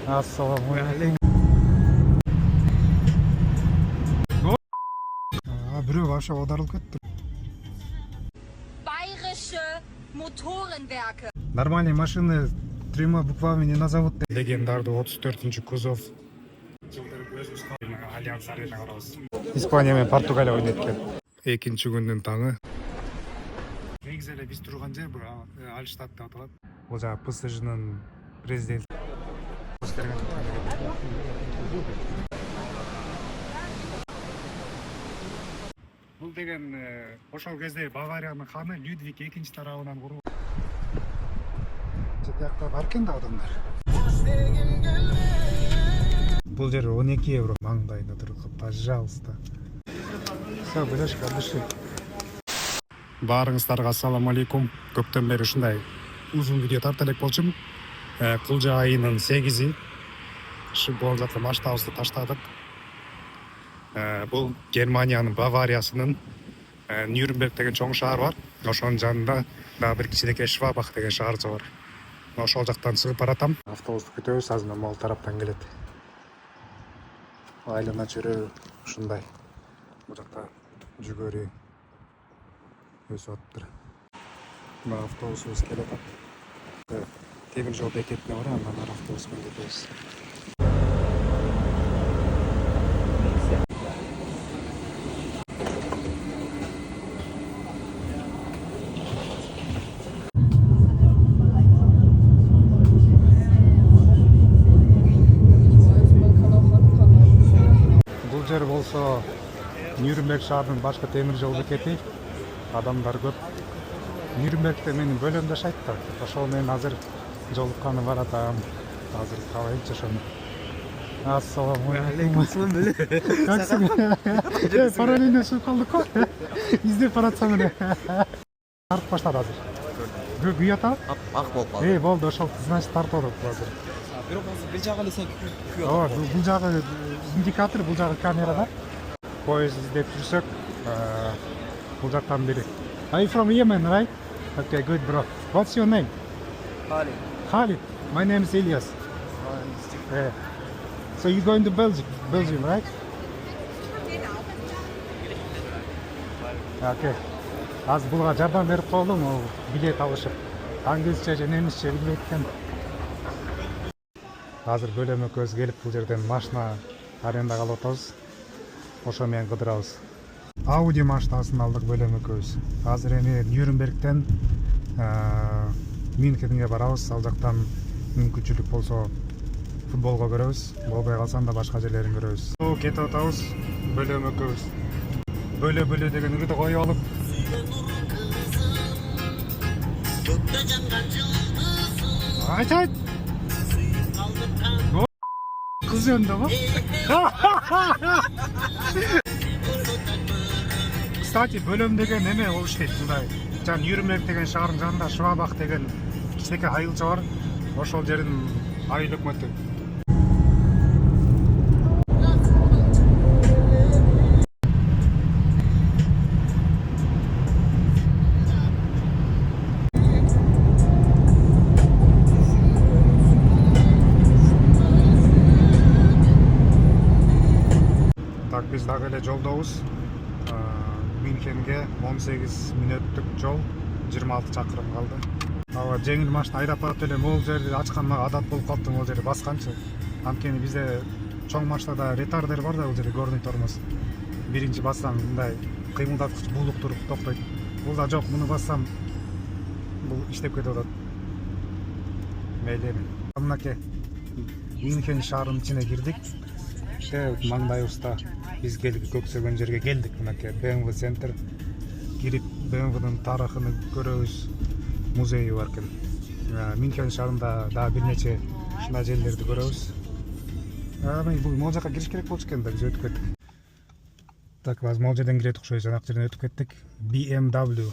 Ассаламуалейкум. Бирөө вообще аударылып кетти. Bayerische Motorenwerke. Нормальные машины тремя буквами не назовут. Легендарный 34-нчи кузов. Испания мен Португалия ойнойт экен. Экинчи күндүн таңы. Негизи эле биз турган жер бул Альштадт деп аталат. Бул жана ПСЖнын президенти. Бул деген ошол кезде Бавариянын ханы Людвиг экинчи тарабынан курулган. Жакта бар экен да адамдар. Бул жер 12 евро маңдайында турат, пожалуйста. Все, бөлөшкө алышы. Баарыңыздарга ассаламу алейкум. Көптөн бери ушундай узун видео тарта элек болчумун. Кылжа айынын 8-и болуп жаткан маштабыбызды таштадык. Бул Германиянын Бавариясынын Нюрнберг деген чоң шаар бар. Ошонун жанында дагы бир кичинекей Швабах деген шаарчы бар. Ошол жактан чыгып баратам. Автобусту күтөбүз, азыр могул тараптан келет. Айлана чыры ушундай. Бул жакта жүгөрү өсүп атыптыр. Мына автобусубуз келет атат. Темир жол бекетине барам, анан автобус менен кетебиз. Бул жер болсо Нюрнберг шаарынын башкы темир жол бекети. Адамдар көп. Нюрнбергте менин бөлөм жашайт да. Ошол менен азыр жолукканы баратам. Азыр кабайынчы ошону. Ассаламу алейкум. Каксың? Параллельно чыгып калдык го. Издеп баратсам эле. Тартып баштады азыр. Күйөт ак болуп калды. Болду, ошол значит тартып атат азыр. Бирок азыр бул жагы эле сен күйөт. Бул жагы индикатор, бул жагы камера да. Поезд издеп жүрсөк, бул жактан бери. Are you from Yemen, right? Okay, good, bro. What's your name? Khalid. Khalid. My name is Ilyas. Yeah. So you're going to Belgium, right? Okay. Аз булга жардам берип койдум, билет алышып. Англисче же немисче билбейт экен. Азыр бөлөм экөөбүз келип бул жерден машина арендага алып атабыз. Ошо менен кыдырабыз. Ауди машинасын алдык бөлөм экөөбүз. Азыр эми Нюрнбергден Мюнхенге барабыз. Ал жактан мүмкүнчүлүк болсо футболго көрөбүз. Болбой калса да башка жерлерин көрөбүз. Кетип атабыз. Бөлөм экөөбүз. Бөлө деген үрдү коюп алып. Айт. Кыз жөнүндө Кстати, бөлөм деген эме болуп иштейт мындай. Жана Нюрнберг деген шаардын жанында Швабах деген кичинекей айылча бар. Ошол жердин айыл өкмөтү. Так, биз дагы эле жолдобуз. Мюнхенге 18 мүнөттүк жол, 26 чакырым калды. Аба жеңил машина айдап барат эле могул жерди ачкан мага адат болуп калды, могул жерди басканчы. Анткени бизде чоң машинада ретардер бар да, бул жерде горный тормоз. Биринчи бассам мындай кыймылдаткыч булук туруп токтойт. Бул да жок, муну бассам бул иштеп кетип атат. Мейли. Мынакей Мюнхен шаарынын ичине кирдик. Маңдайыбызда биз келдик, көксөгөн жерге келдик. Мынакей BMW центр. Кирип BMW-нын тарыхын көрөбүз. Музейи бар экен. Мюнхен шаарында дагы бир нече ушундай жерлерди көрөбүз. Бул могул жакка кириш керек болчу экен да, биз өтүп кеттик. Так, азыр могул жерден кирет окшойт, жанакы жерден өтүп кеттик. BMW.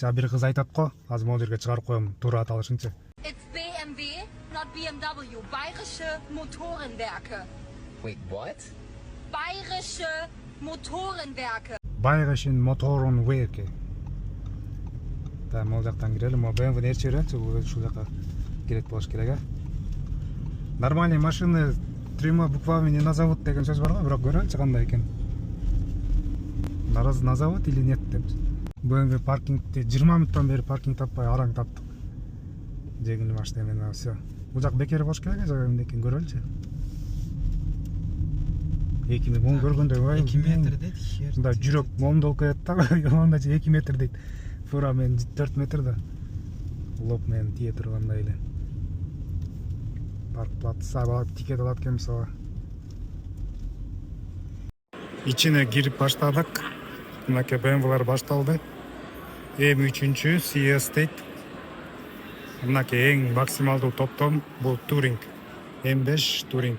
Жана бир кыз айтат го, азыр могул жерге чыгарып коем, туура аталышынчы. It's BMW, not BMW. Bayerische Motorenwerke. Wait, what? Bayerische Motorenwerke. Bayerischen Motorenwerke. Да, могул жактан кирели. Могу BMW-ны ээрчи беренчи, ушул жака керек болуш керек. Нормальный машины 3 буквами не назовут деген сөз бар го, бирок көрөлүчү кандай экен. Назовут или нет деп. BMW паркингде 20 мүнөттөн бери паркинг таппай араң таптык. Жеңил машина менен все. Бул жак бекер болуш керек жага эмнекен көрөлүчү. 2010 көргөндө 2 метр дейт, хер. мында жүрөк момдолуп кетет да. Онда 2 метр дейт. Фура мен 4 метр да. Лоп менен тие тургандай эле. Парк платса тикет алат экен мисалы. Ичине кирип баштадык. Мынакей BMW-лар башталды. M3 CS дейт. Мынакей эң максималдуу топтом бул Touring. M5 Touring.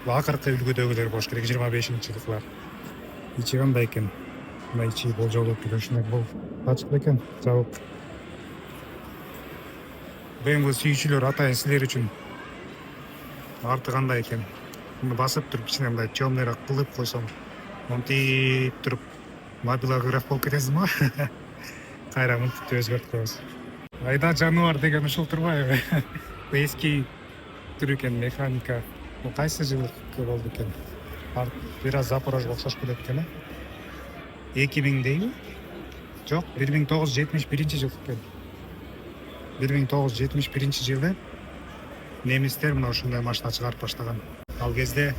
Бул акыркы үлгүдөгүлөр болуш керек, 25-жылдыклар. Ичи кандай экен? Мына ичи болжолдоп жүрүшүнө бул ачык экен, жабык. BMW сүйүүчүлөр атайын силер үчүн арты кандай экен? Муну басып туруп кичине мындай темныйраак кылып койсоң, монтип туруп мобилограф болуп кетесизби? Кайра мынтип өзгөртүп коебуз. Айда жаныбар деген ушул турбайбы? Эски түр экен механика. Бул кайсы жылдыкы болду экен? Бир аз Запорожго окшош келет экен, 2000 дейби? Жок, 1971 жыл экен. 1971 жылы немистер мына ушундай машина чыгарып баштаган. Ал кезде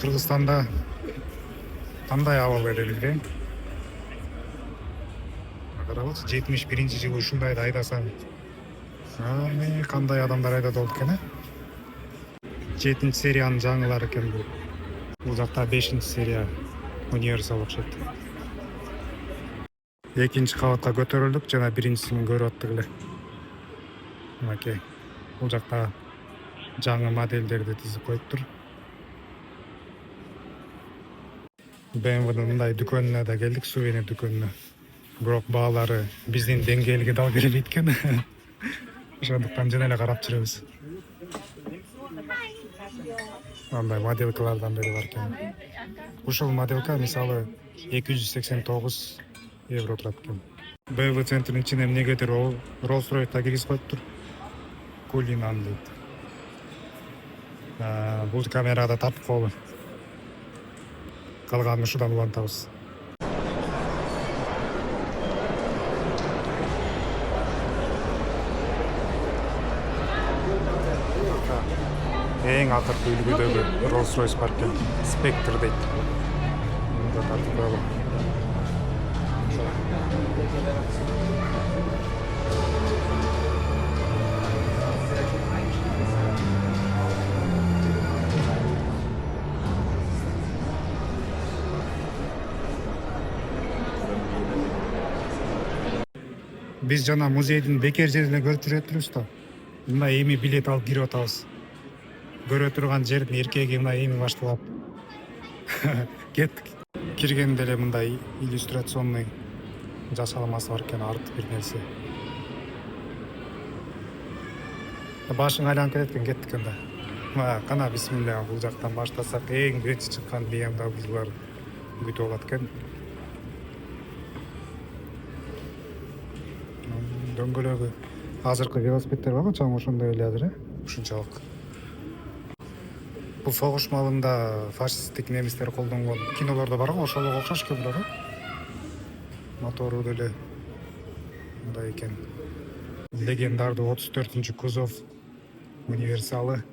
Кыргызстанда кандай абал эле? Карабыз, 71 жылы ушундайды айдасаң, кандай адамдар айдап болду экен, 7 сериянын жаңылары экен бул. Бул жакта 5 серия универсал окшойт. Экинчи кабатка көтөрүлдүк, жана биринчисин көрүп аттык эле. Мынакей. Бул жакта жаңы модельдерди тизип коюптур. BMW-нын мындай дүкөнүнө да келдик, сувенир дүкөнүнө. Бирок баалары биздин деңгээлге дал келбейт экен. Ошондуктан жана эле карап жүрөбүз. Андай моделкалардан бери бар экен. Ушул моделка мисалы 289 евро турат экен. BMW центринин ичине эмнегедир Rolls-Royce киргизип коюптур. Кулинан дейт. Бул камерада тартып коелу. Калганын ушудан улантабыз. Эң акыркы үлгүдөгү Rolls-Royce бар экен. Spectre дейт. Мында тартып коелу. Биз жана музейдин бекер жерине көрүп жүрөтүбүз да. Мына эми билет алып кирип атабыз. Көрө турган жердин эркеги мына эми башталат. Кеттик. Киргенде эле мындай иллюстрационный жасалмасы бар экен, арт бир нерсе. Башың айланып кетет экен, кеттик анда. Кана бисмилля, бул жактан баштасак эң биринчи чыккан BMW-лар күтүп алат экен. Дөңгөлөгү азыркы велосипеддер бар го, чоң ошондой эле азыр, ушунчалык. Бул согуш маалында фашисттик немистер колдонгон кинолордо бар го, ошолго окшош экен булар. Мотору деле мындай экен. Легендардуу 34-кү кузов универсалы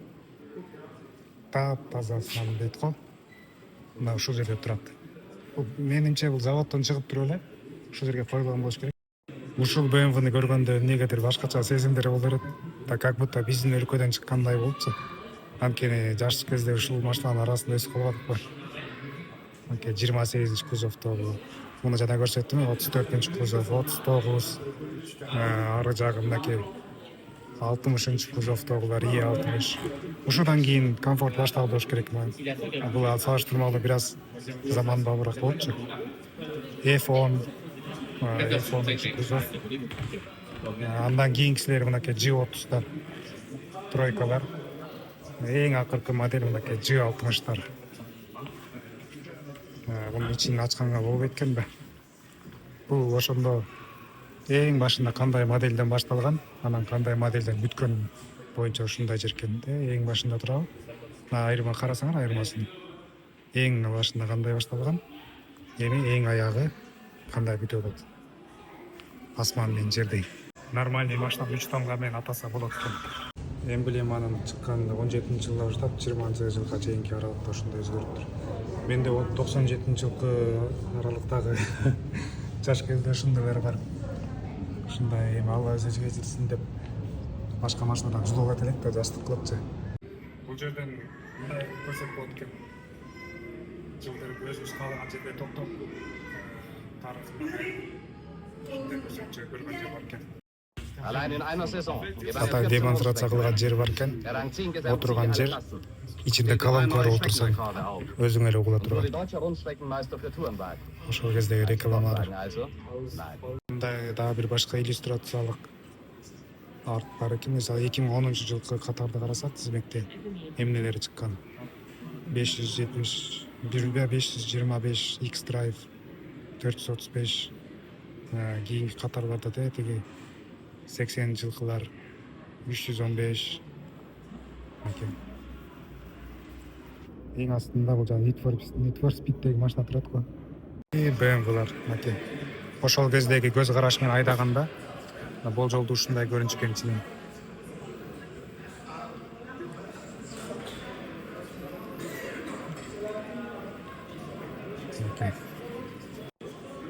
тазасынан дейт го. Мына ушул жерде турат. Менимче бул заводдон чыгып туруп эле ушул жерге коюлган болуш керек. Ушул BMW-ны көргөндө эмнегедир башкача сезимдер боло берет. Да как будто биздин өлкөдөн чыккандай болчу. Анткени жаш кезде ушул машинанын арасында өсүп калгандык. Анткени 28-чи кузовдогу. Муну жана көрсөттүм, 34-кү кузов, 39, ары жагы мынакей 60-чы кузовдогулар, E60. Ушудан кийин комфорт башталып болуш керек. Бул салыштырмалуу бир аз заманбапыраак болчу. F10 кузов. Андан кийинкисилер мынакей G30-дар, тройкалар. Эң акыркы модель мынакей G60-тар. Бунун ичин ачканга болбойт экен да. Бул ошондо эң башында кандай моделден башталган, анан кандай моделден бүткөн боюнча ушундай жер экен да. Эң башында турабы? Айырма карасаңар, айырмасын. Эң башында кандай башталган, эми эң аягы кандай бүтүп атат. Асман менен жердей. Нормальный машина 3 тонга менен атаса болот экен. Эмблеманын чыкканында 17-жылдан баштап 20-жылга чейинки аралыкта ушундай өзгөрүптүр. Менде 97-жылкы аралыктагы жаш кезде ушундайлар бар. Ушундай эми Алла өзү кечирсин деп башка машинадан жулуп өтө элек да жаштык кылыпчы. Бул жерден мындай көрсөк болот экен. Жылдыр өзүбүз каалаган жерде токтоп тарыхын ушундай көрсөкчө көргөн жер бар экен. Allein in einer Saison. Ата демонстрация кылган жер бар экен. Отурган жер ичинде колонкалар отурсаң өзүң эле угула турган. Deutscher Rundstreckenmeister für Tourenwagen. Ошол кездеги рекламалар. Also, nein. Мындай дагы бир башка иллюстрациялык арт бар экен. Мисалы 2010-жылкы катарды карасак, тизмекте эмнелери чыккан. 525 X-Drive 435 кийинки катарларда да тиги 80-жылкылар 315 экен. Эң астында бул Need for Speed'деги машина турат го. BMW-лар экен. Ошол кездеги көз караш менен айдаганда бул жолду ушундай көрүнүшкөн ичинен.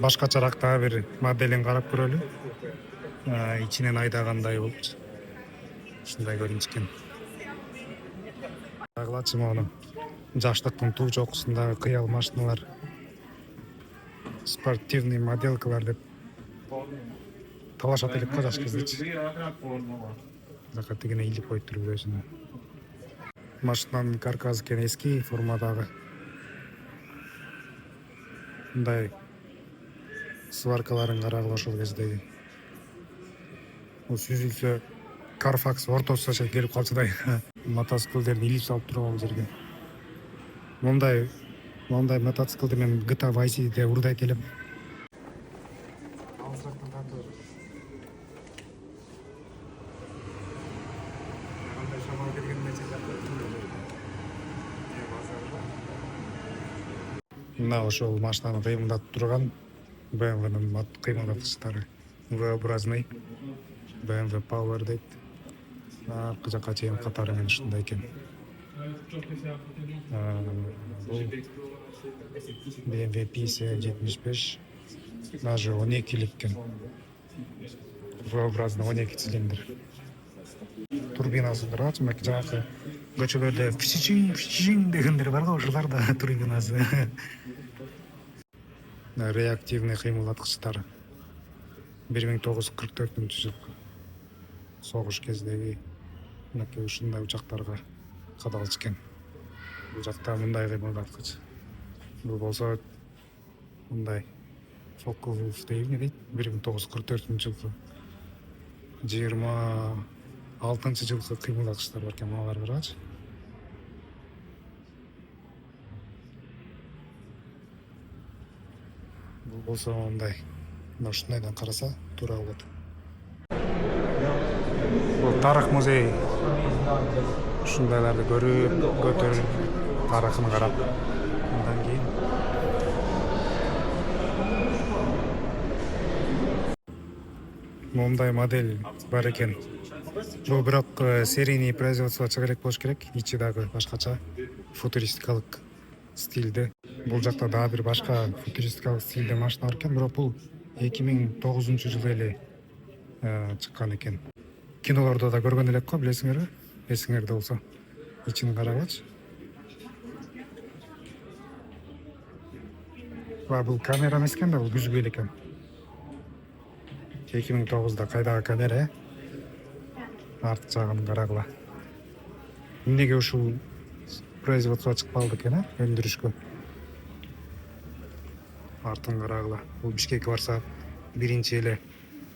Башкачараак дагы бир моделин карап көрөлү. Ичинен айдагандай болчу. Ушундай көрүнүшкөн. Дагылачы мону жаштыктын туу чокусундагы кыял машиналар, спортивный моделкалар деп талашат элек го жаш кездечи. Жака тигине илип коюптур өзүнө. Машинанын каркасы экен эски формадагы. Мындай сваркаларын карагыла ошол кездеги. Сүзүлсө Carfax ортосуна келип калчудай. Мотоциклдерди илип салып туруп ал жерге. Мондай мотоциклди мен GTA Vice City'де урдай келем. Мына ошол машинаны кыймылдатып турган BMW-нын кыймылдаткычтары. V-образный BMW Power дейт. Аркы жака чейин катары менен ушундай экен. BMW P75 даже 12-лик экен. V-образный 12 цилиндр. Турбинасы турат, жанакы көчөлөрдө фичиң дегендер бар го, ошолар да турбинасы. Реактивный кыймылдаткычтар. 1944-жыл согуш кездеги мынакей ушундай учактарга кадалчу экен. Бул жакта мындай кыймылдаткыч. Бул болсо мындай Focke-Wulf дейт. 1944-жылкы 26-жылкы кыймылдаткычтар бар экен, алар карачы. Бул болсо мындай. Ушундайдан караса туура болот. Бул тарых музей. Ушундайларды көрүп, көтөрүп, тарыхын карап, андан кийин мондай модель бар экен. Бул бирок серийный производство чыга элек болуш керек. Ичи дагы башкача, футуристикалык стилде. Бул жакта дагы бир башка футуристикалык стилде машина бар экен, бирок бул 2009-жылы эле чыккан экен. Кинолордо да көргөн элек го, билесиңерби? Эсиңерде болсо. Ичин карагылачы. Бул камера эмес экен да, бул күзгү эле экен. 2009-да кайдагы камера, арт жагын карагыла. Эмнеге ушул производство чыкпалды экен, өндүрүшкө? Артын карагыла. Бул Бишкекке барса биринчи эле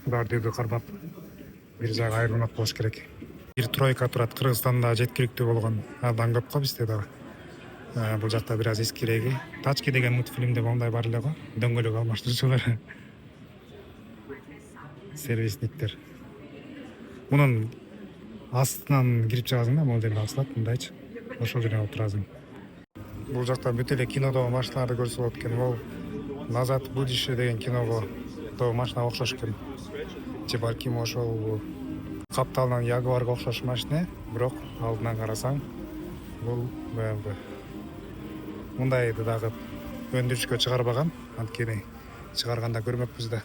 бардыгы кармап бир жагы айрылмак болуш керек. Бир тройка турат, Кыргызстанда жеткиликтүү болгон абдан көп го бизде дагы. Бул жакта бир аз эскиреги. Тачки деген мультфильмде мондай бар эле го, дөңгөлөк алмаштырчулар. сервисниктер. Мунун астынан кирип чыгасың да, могул жерде ачылат, мындайчы. Ошол жерге отурасың. Бул жактан бүт эле кинодогу машиналарды көрсө болот экен. Бул Назад в будущее деген киного то машина окшош экен. Же балким ошол капталынан Ягуарга окшош машина, бирок алдынан карасаң бул BMW. Мындайды дагы өндүрүшкө чыгарбаган, анткени чыгарганда көрмөкпүз да.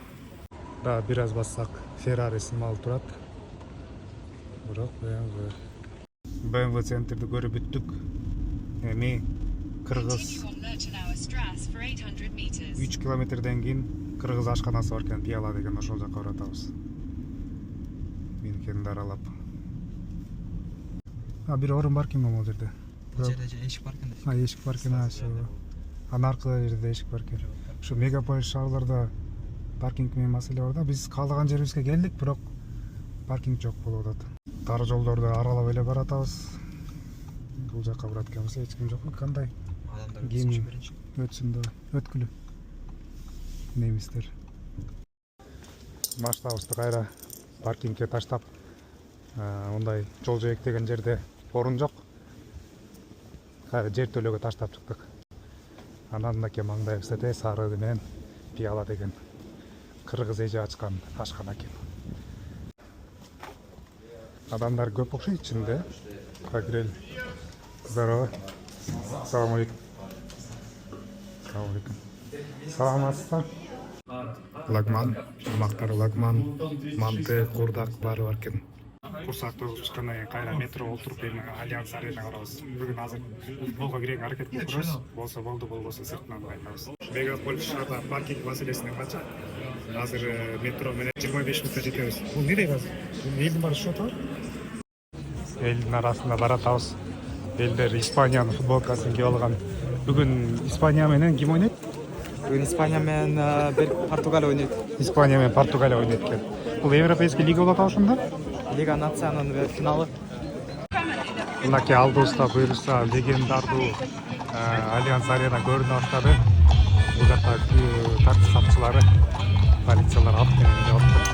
Да бир аз бассак Ferrari сымал турат. Бирок BMW центрди көрүп бүттүк. Эми Кыргыз 3 километрден кийин Кыргыз ашканасы бар экен, Пияла деген, ошол жака баратабыз. Меникенди аралап. Бир орун бар экен могул жерде. Жерде эшик бар экен. Эшик бар экен, анын аркы жерде эшик бар экен. Ушу мегаполис шаарларда паркинг менен маселе бар да. Биз каалаган жерибизге келдик, бирок паркинг жок болуп атат. Тар жолдорду аралап эле баратабыз. Бул жака барат экенбиз, эч ким жокпу, кандай? Адамдар Ким өтсүн да, өткүлө. Немистер. Машинабызды кайра паркингге таштап, мындай жол жөөк деген жерде орун жок. Кайра жер төлөөгө таштап чыктык. Анан мынакей маңдайыбызда сары менен Пияла деген кыргыз эже ачкан ашкана экен. Адамдар көп окшойт ичинде. Кагрел. Здорово. Салам алейкум. Салам алейкум. Саламатсызбы? Лагман, тамактар лагман, манты, курдак баары бар экен. Курсак төгүп чыккандан кийин кайра метро олтуруп эми Альянс Аренага барабыз. Бүгүн азыр футболго кирүүгө аракет кылып турабыз. Болсо болду, болбосо сыртынан кайтабыз. Мегаполис шаарда паркинг маселесине канча? Азыр метро менен 25 мүнөттө жетебиз. Бул эмне азыр? Элдин баары шот бар? Элдин арасында баратабыз. Элдер Испаниянын футболкасын кийип алган. Бүгүн Испания менен ким ойнойт? Бүгүн Испания менен Португалия ойнойт. Испания менен Португалия ойнойт экен. Бул европейский лига болуп атабы ошондо? Лига нациянын финалы. Мынакей алдыбызда буюрса легендардуу Альянс Арена көрүнө баштады. Бул жакта такси сакчылары, полициялар алып келип жатты.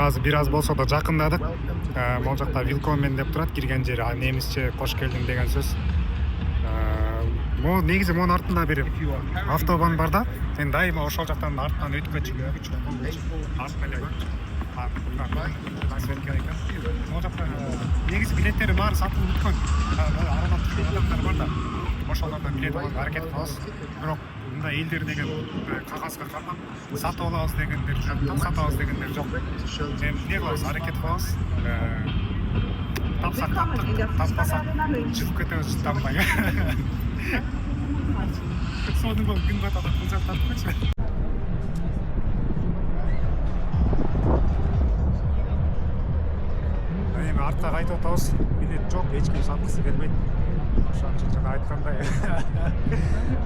Азыр бир аз болсо да жакындадык. Могул жакта Willkommen деп турат, кирген жери немисче кош келдиң деген сөз. Могу негизи монун артында бир автобан бар да. Мен дайыма ошол жактан артынан өткөчү. Артына эле могул жакта негизи билеттери баары сатылып бүткөн. Аралап жүргөн адамдар бар да. Ошолордон билет алууга аракет кылабыз. Бирок мында элдер деген кагазга кармап сатып алабыз дегендер жок, сатабыз дегендер жок. Эми эмне кылабыз, аракет кылабыз. Тапсак таптык, таппасак чыгып кетебиз чыдамбай. Сонун болуп күн батады, бул жакта таптыкчы. Эми артка кайтып атабыз. Билет жок, эч ким саткысы келбейт. Ошон үчүн жана айткандай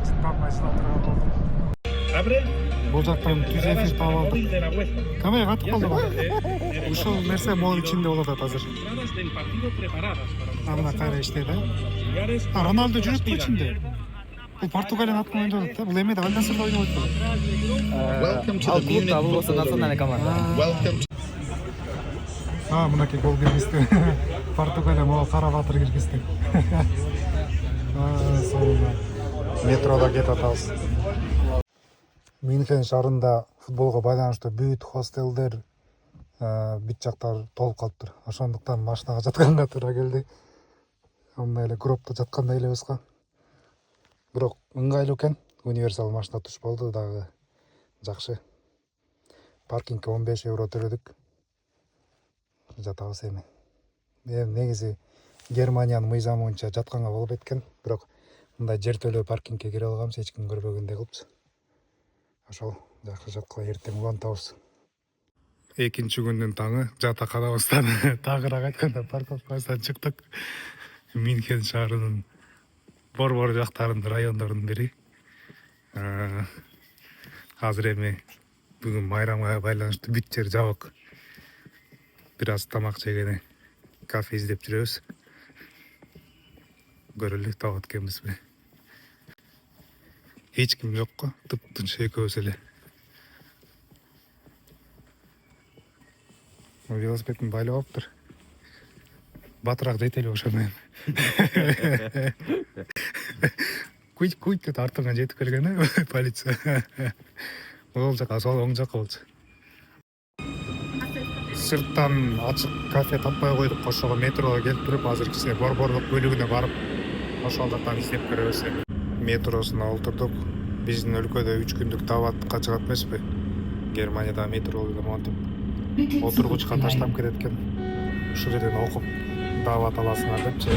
жытпамай жылап турган болдум. Бул жактан түз эфир таап алдык. Камера катып калды го. Ушул нерсе могул ичинде болуп атат азыр. Мына кайра иштейт, Роналдо жүрөт ичинде. Бул Португалиянын атын ойноп атат, бул эме да Альянсда ойноп атат. Ал клубда бул болсо национальный команда. Мынакей гол киргизди. Португалия могул кара батыр киргизди. Метрода кетип атабыз. Мюнхен шаарында футболго байланыштуу бүт хостелдер, бүт жактар толуп калыптыр. Ошондуктан машинага жатканга туура келди. Мындай эле гробто жаткандай элебиз го. Бирок ыңгайлуу экен. Универсал машина туш болду дагы жакшы. Паркингге 15 евро төлөдүк. Жатабыз эми. Негизи Германиянын мыйзамы боюнча жатканга болбойт экен, бирок мындай жер төлөө паркингге кире алганбыз, эч ким көрбөгөндөй кылыпчы. Ошол жакшы жаткыла эртең улантабыз. Экинчи күндүн таңы жатаканабыздан тагыраак айтканда парковкасынан чыктык. Мюнхен шаарынын борбор жактарынын райондорунун бири. Азыр эми бүгүн майрамга байланыштуу бүт жер жабык. Бир аз тамак жегени кафе издеп жүрөбүз. Көрөлү табат экенбизби. Эч ким жок го, тыптынч экөөбүз эле. Велосипедин байлап алыптыр. Батыраак жетели ошону. Куйт деп артыңан жетип келген полиция. Ол жака, сол оң жака болчу. Сырттан ачык кафе таппай койдук, ошого метрого келип туруп, азыр кичине борборлук бөлүгүнө барып, ошол жактан издеп көрөбүз. Метросуна олтурдук. Биздин өлкөдө 3 күндүк даватка чыгат эмеспи? Германияда метро монтип отургучка таштап кетет экен. Ушул жерден окуп дават аласыңар депчи,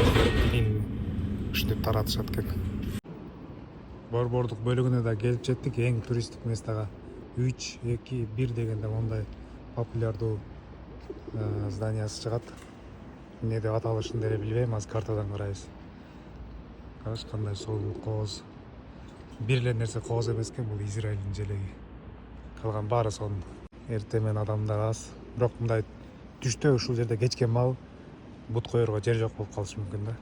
ушинтип таратышат экен. Борбордук бөлүгүнө да келип жеттик, эң туристтик местага. 3, 2, 1 дегенде мондай популярдуу зданиясы чыгат. Эмне деп аталышын деле билбейм, азыр картадан карайбыз. Караш кандай сонун кооз. Бир эле нерсе кооз эмес экен, бул Израилдин желеги. Калган баары сонун. Эртемен адамдар аз. Бирок мындай түштө ушул жерде кечкен маал бут коерго жер жок болуп калышы мүмкүн да.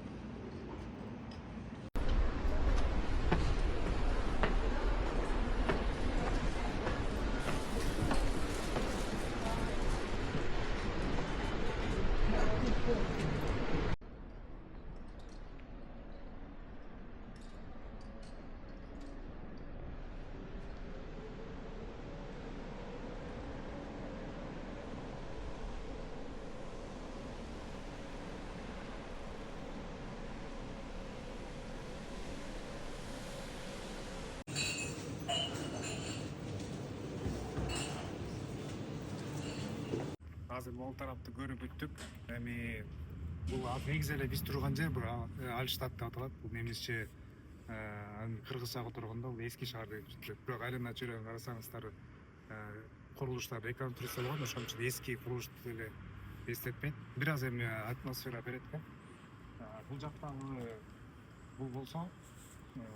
Азыр могул тарапты көрүп бүттүк. Эми бул негизи эле биз турган жер бул Альштадт деп аталат. Бул немисче кыргызча отургондо бул эски шаар деп түшүнүлөт. Бирок айлана чөйрөгөн карасаңыздар курулуштар реконструкцияланган, ошон үчүн эски курулушту эле эстетпейт. Бир аз эми атмосфера берет экен. Бул жактагы бул болсо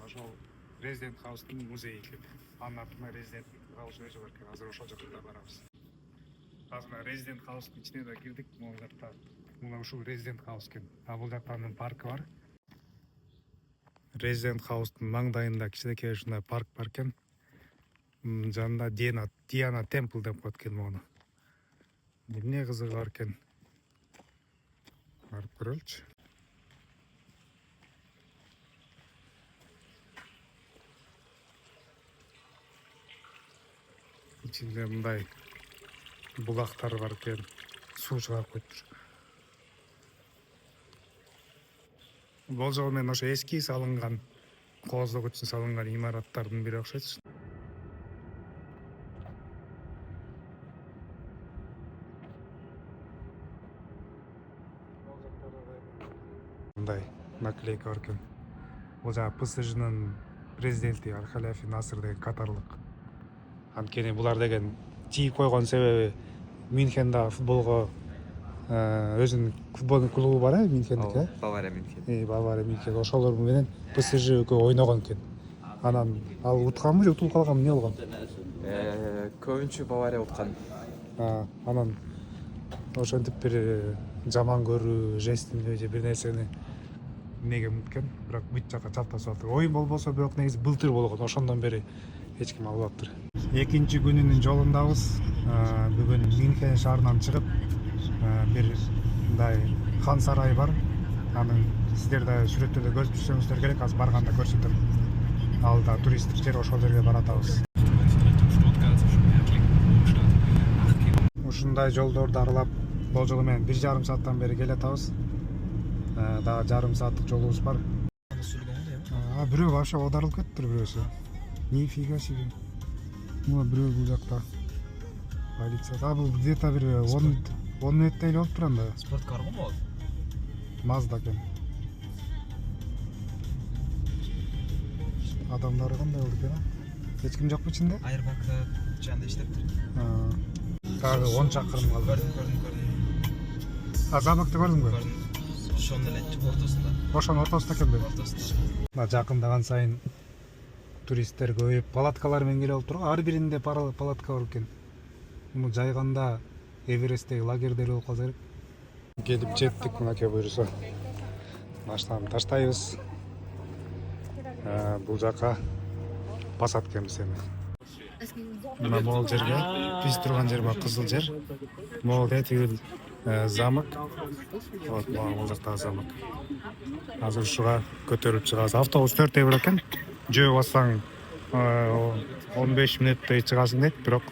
ошол Resident House'дун музейи экен. Анын артында Resident House өзү бар экен. Азыр ошол жакка барабыз. Азыр Resident House'дун ичине да кирдик. Могул жакта мына ушул Resident House экен. А бул жакта анын паркы бар. Resident House'дун маңдайында кичинекей ушундай парк бар экен. Жанында Диана Темпл деп коет экен муну. Эмне кызыгы бар экен? Барып көрөлүчү. Ичинде мындай булактар бар экен. Суу чыгарып коюптур. Болжол менен ошо эски салынган, кооздук үчүн салынган имараттардын бири окшойт. Мындай наклейка бар экен. Бул жана ПСЖнын президенти Аль-Халяфи Насыр деген катарлык. Анткени булар деген тийип койгон себеби Мюнхенда футболго өзүнүн футболдук клубу бар, Мюнхендики, Бавария Мюнхен. Бавария Мюнхен. Ошолор менен ПСЖ экөө ойногон экен. Анан ал утканбы, же утулуп калганбы, эмне болгон? Көбүнчө Бавария уткан. Анан ошентип бир жаман көрүү, жестинби же бир нерсени эмнеге унуткан, бирок бүт жака чаптасып атыр. Оюн болбосо бирок негизи былтыр болгон, ошондон бери эч ким албаптыр. Экинчи күнүнүн жолундабыз. Бүгүн Мюнхен шаарынан чыгып, бир мындай хан сарайы бар. Анын сиздер да сүрөттөрдө көрүп жүрсөңүздөр керек, азыр барганда көрсөтөм. Ал да туристтик жер, ошол жерге баратабыз. Ушундай жолдорду аралап, болжол менен 1,5 сааттан бери келатабыз. Дагы жарым сааттык жолубуз бар. Бирөө вообще оодарылып кетиптир бирөөсү. Нифига себе. Мына бирөө бул жакта. Полиция. Бул где-то бир 10 мүнөттей эле болуптур анда. Спорткар го могу? Mazda экен. Адамдар кандай болду экен? Эч ким жокпу ичинде? Айырбак жанында иштептир. Дагы 10 чакырым калды. Көрдүм. Забакты көрдүңбү? Көрдүм. Ошонун эле ортосунда. Ошонун ортосунда экен бе? Ортосунда. Жакындаган сайын туристтер көбөйүп палаткалар менен келип алып турган. Ар биринде палатка бар экен. Муну жайганда Эвересттеги лагерьдер болуп калса керек. Келип жеттик, мынакей буюрса. Машинаны таштайбыз. Бул жака посадка эмес эми. Мына могул жерге, биз турган жер бар, кызыл жер. Могул тегил замок. Вот, бул жактагы замок. Азыр ушуга көтөрүлүп чыгабыз. Автобус 4 евро экен. Жөө бассаң 15 мүнөттөй чыгасың дейт, бирок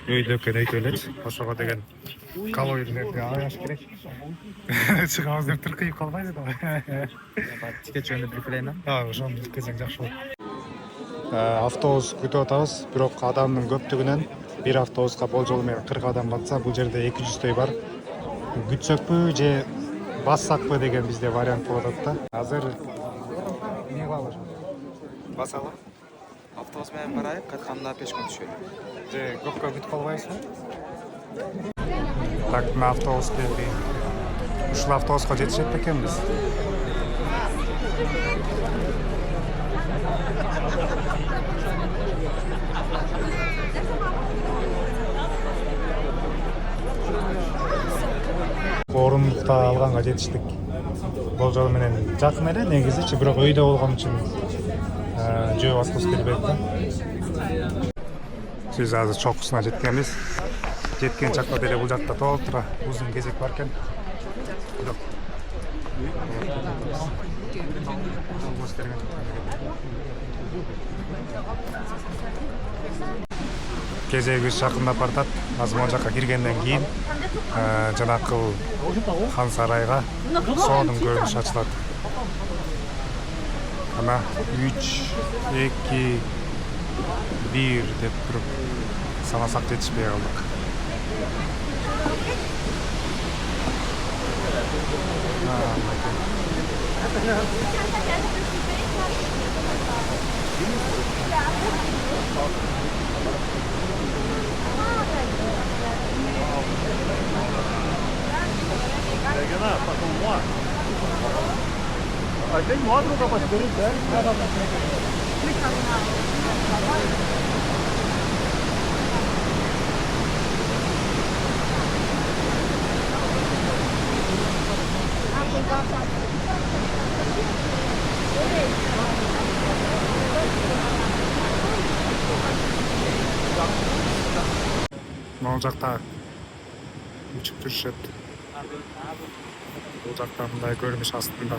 өйдө экен өйтө элет. Ошого деген калориялерди аяш керек. Чыгабыз деп тыркыйып калбайбы да. Тикет жөнүндө билгилейм. Ошону билсең жакшы болот. Автобус күтүп атабыз, бирок адамдын көптүгүнөн бир автобуска болжол менен 40 адам батса, бул жерде 200 бар. Күтсөкпү же бассакпы деген бизде вариант болуп атат да. Азыр эмне кылабыз? Басалы? Автобус менен барайык, кайтканда пешком түшөлү. Же көпкө күтүп калбайбызбы? Так, мына автобус келди. Ушул автобуска жетишет экенбиз. Орундукта алганга жетиштик. Болжол менен жакын эле негизичи, бирок өйдө болгон үчүн жөө баскыбыз келбейт да. Биз азыр чокусуна жеткенбиз. Жеткен чакта деле бул жакта толтура узун кезек бар экен. Кезегибиз жакындап бартат. Азыр могу жакка киргенден кийин жанакы хан сарайга соонун көрүнүшү ачылат. Ана 3, 2, 1 деп туруп санасак жетишпей калдык. Могул жакта учуп жүрүшөт. Бул жакта мындай көрүнүш астында.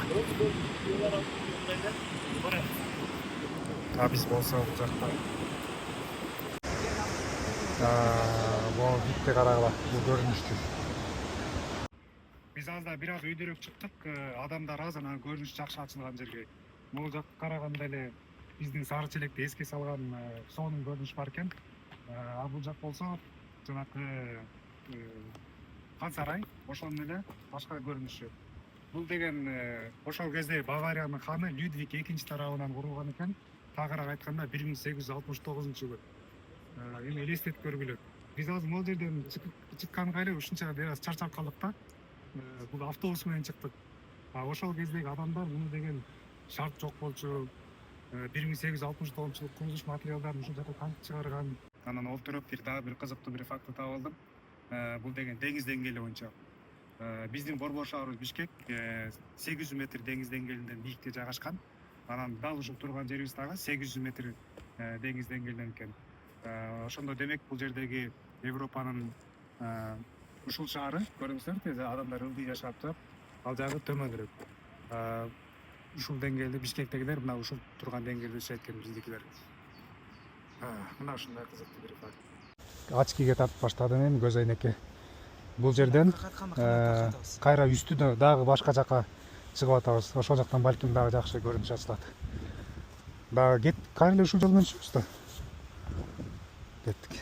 Биз болсо бул жакта. Бул битте карагыла бул көрүнүштү. Биз азда бир аз өйдөрөөк чыктык. Адамдар аз, анан көрүнүш жакшы ачылган жерге. Могул жакка караганда эле биздин Сары Челекти эске салган соонун көрүнүш бар экен. Бул жак болсо жанакы хан сарай, ошондой эле башка көрүнүшү. Бул деген ошол кезде Бавариянын ханы Людвиг 2 тарабынан курулган экен. Тагыраак айтканда 1869-жылы. Эми элестетип көргүлө. Биз азыр могул жерден чыкканга эле ушунча бир аз чарчап калдык да. Бул автобус менен чыктык. Ошол кездеги адамдар муну деген шарт жок болчу. 1869-жылы курулуш материалдарын ушул жака тантип чыгарган. Анан олтуруп бир кызыктуу бир факты таап алдым. Бул деген деңиз деңгээли боюнча. Биздин борбор шаарыбыз Бишкек 800 метр деңиз деңгээлинен бийикте жайгашкан. Анан дал ушул турган жерибиз дагы 800 метр деңиз деңгээлинен экен. Ошондо демек бул жердеги Европанын ушул шаары көрүңүздөр, адамдар ылдый жашап турат. Ал жагы төмөнүрөөк. Ушул деңгээлде Бишкектегилер мына ушул турган деңгээлде жашайт экен биздикилер. Мына ушундай кызыктуу бир факт. Ачкиге тартып баштадым эми көз айнекке. Бул жерден кайра үстүнө дагы башка жака чыгып атабыз. Ошол жактан балким дагы жакшы көрүнүш ачылат. Дагы кеттик, кайра ушул жол менен жүрүбүз да. Кеттик.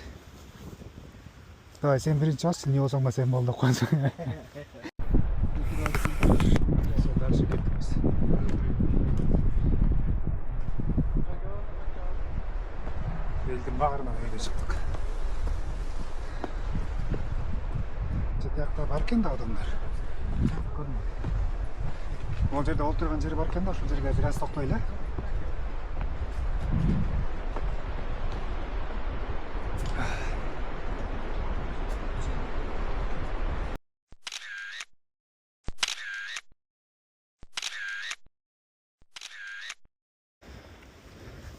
Давай сен биринчи бас, эмне болсоң да сен бол деп коесуң. Дальше кеттикбиз. Элдин багырынан өйдө чыктык. Жакта бар экен да адамдар. Могул жерде олтурган жери бар экен да, ошол жерге бир аз токтойлу.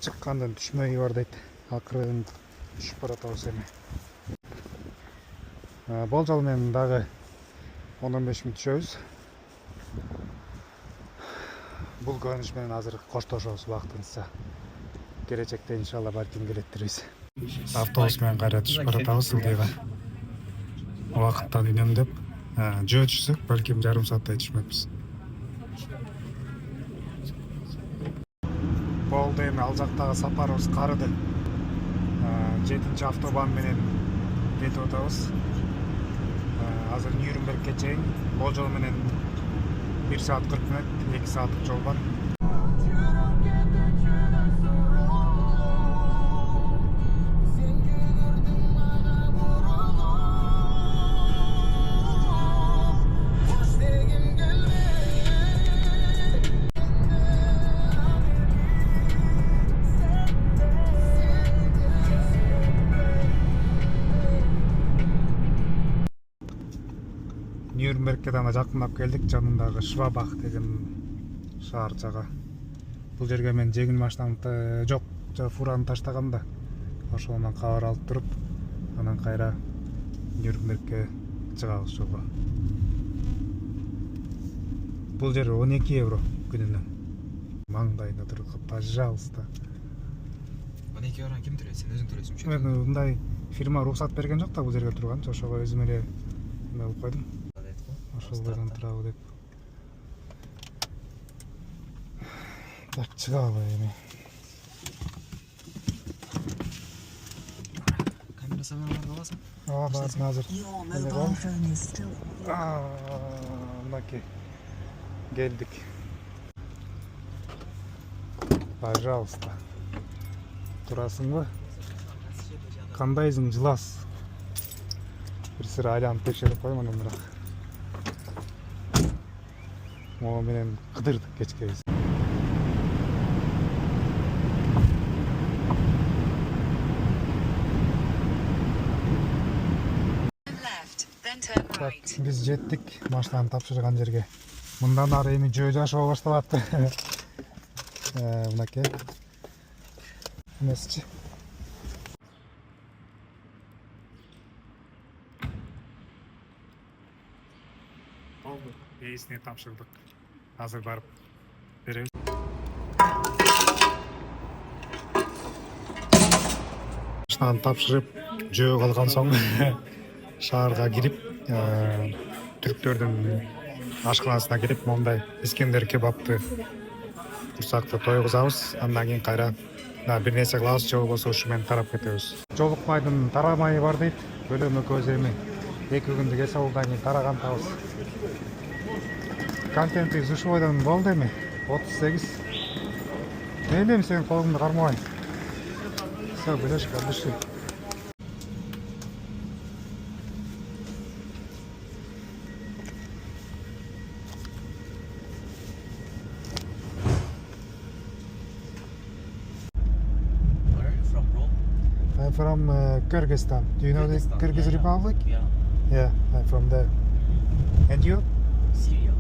чыккандан түшмөйү бар дейт. Акырын түшүп баратабыз эми. Болжол менен дагы 10-15 мүнөт түшөбүз. Бул көрүнүш менен азыр коштошобуз убактынча. Келечекте иншалла балким келеттирбиз. Автобус менен кайра түшүп баратабыз Ылдыйга. Убакыттан үнөмдөп, жөө түшсөк, балким жарым сааттай түшмөкпүз. Болду эми ал жактагы сапарыбыз карыды. 7-чи автобан менен кетип атабыз. Азыр Нюрнбергке чейин болжол менен 1 саат 40 мүнөт, 2 сааттык жол бар. Нюрнбергке дана жакындап келдик, жанындагы Швабах деген шаарчага. Бул жерге мен жеңил машинамды жок, фураны таштагам да. Ошондон кабар алып туруп, анан кайра Нюрнбергке чыгабыз жолго. Бул жер 12 евро күнүнө. Маңдайына туруп, пожалуйста. 12 евроны ким төлөйт? Сен өзүң төлөйсүң. Мен мындай фирма уруксат берген жок да бул жерге турганчы, ошого өзүм эле алып койдум. Ошол бойдон турабы деп. Так, чыгабы эми. Камера саман аласың? Бардым азыр. Мынакей. Келдик. Пожалуйста. Турасыңбы? Кандайсың, жылас? Бир сыра айланып текшерип коймун эми бирок. Могу менен кыдырдык кечке биз. Биз жеттик машинаны тапшырган жерге. Мындан ары эми жөө жашоо башталат. Мынакей. Эмесичи? Болду. Эйсине тапшырдык. Азыр барып беребиз. Машинаны тапшырып, жөө калган соң шаарга кирип, түрктөрдүн ашканасына кирип, мондай Искендер кебапты курсакты тойгузабыз. Андан кийин кайра бир нерсе кылабыз, же болбосо ушу менен тарап кетебиз. Жолукпайдын тарамайы бар дейт. Бөлөм экөөбүз эми 2 күндүк эс алуудан кийин тарагантабыз. Контентибиз ушу бойдон болду эми. 38. Мейлим сенин колуңду кармабайм. Все, бөлөшкө души. I'm from Kyrgyzstan. Do you know the Kyrgyz Republic? Yeah. Yeah, I'm from there. And you? Syria.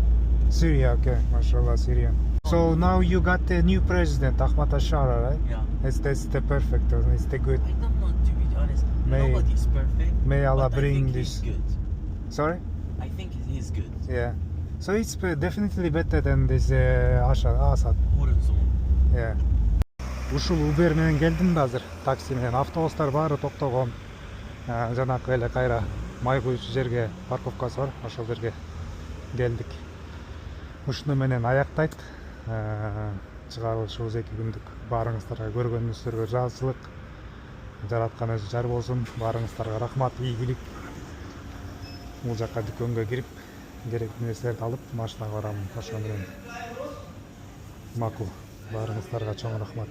Syria, okay. Mashallah, Syria. So now you got a new president, Ahmad Ashara, right? Yeah. That's the perfect, it's the good. I don't know, to be honest. May- Nobody's perfect. may Allah but bring I think this- He's good. Sorry? I think he's good. Yeah. So it's definitely better than this Assad. Horizon. Yeah. Ушул Uber менен келдим да азыр, такси менен. Автобустар баары токтогон. Жанакы эле кайра май куючу жерге парковкасы бар, ошол жерге келдик. Ушуну менен аяктайт. Чыгарылышыбыз 2 күндүк. Баарыңыздарга көргөнүңүздөргө жазылык. Жараткан өзү жар болсун. Баарыңыздарга рахмат, ийгилик. Бул жака дүкөнгө кирип, керектүү нерселерди алып, машинага барам. Ошо менен макул. Баарыңыздарга чоң рахмат.